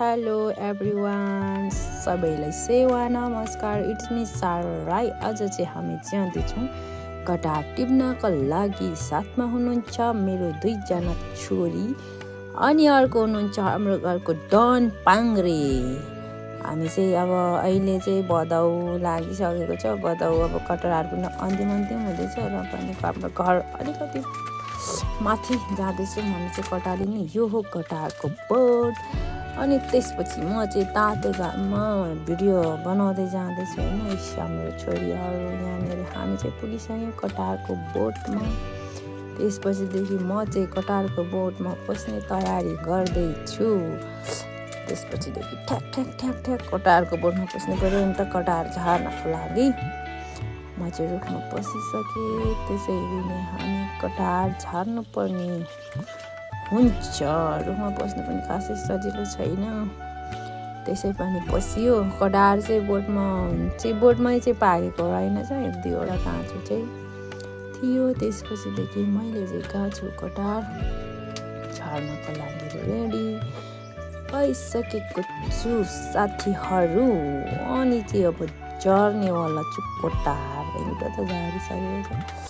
Hello everyone, सबैलाई सेवा नमस्कार। इट्स मी सारा राई। आज चाहिँ हामी जाँदैछौँ कटार टिप्नको लागि। साथमा हुनुहुन्छ मेरो 2जना छोरी अनि अर्को हुनुहुन्छ हाम्रो घरको डन पाङ्ग्रे। हामी चाहिँ अब अहिले चाहिँ भदौ लागिसकेको छ। भदौ अब कटहर पनि अन्तिम हुँदैछ र पनि हाम्रो घर अलिकति माथि जाँदैछौँ हामी चाहिँ कटार लिनु। यो हो कटारको बोट। अनि त्यसपछि म चाहिँ तातो घाममा भिडियो बनाउँदै जाँदैछु होइन। हाम्रो छोरीहरू यहाँनिर हामी चाहिँ पुगिसक्यौँ कटारको बोटमा। त्यसपछिदेखि म चाहिँ कटारको बोटमा पस्ने तयारी गर्दैछु। त्यसपछिदेखि ठ्याक कटारको बोटमा पस्नु पऱ्यो नि त कटार झार्नको लागि। म चाहिँ रुखमा पसिसकेँ। त्यसैले नै हामी कटार झार्नु पर्ने हुन्छ। रुखमा पस्नु पनि खासै सजिलो छैन, त्यसै पनि पसियो। कटार चाहिँ बोटमै चाहिँ पाकेको रहेन, चाहिँ 1-2वटा काँचो चाहिँ थियो। त्यसपछिदेखि मैले चाहिँ काँचो कटार झार्नको लागि रेडी भइसकेको छु साथीहरू। अनि चाहिँ अब झर्नेवाला छु कटार। एउटा त झारिसकेको छ।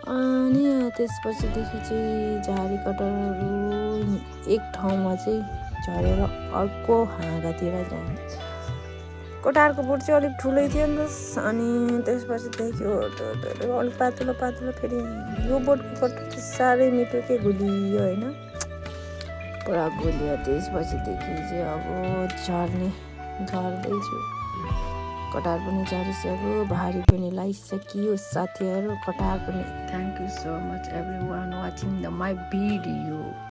अनि त्यसपछिदेखि चाहिँ झारी कटारहरू एक ठाउँमा चाहिँ झरेर अर्को हाँगातिर जान्छ। कटारको बोट चाहिँ अलिक ठुलै थियो नि त। अनि त्यसपछिदेखि अलिक पातलो फेरि यो बोटको कटार चाहिँ साह्रै मिठो के गुलियो होइन, पुरा गुलियो। त्यसपछिदेखि चाहिँ अब झर्दैछु। कटार पनि झरिसक्यो, भारी पनि लगाइसकियो साथीहरू। कटार पनि thank you so much every one watching my video.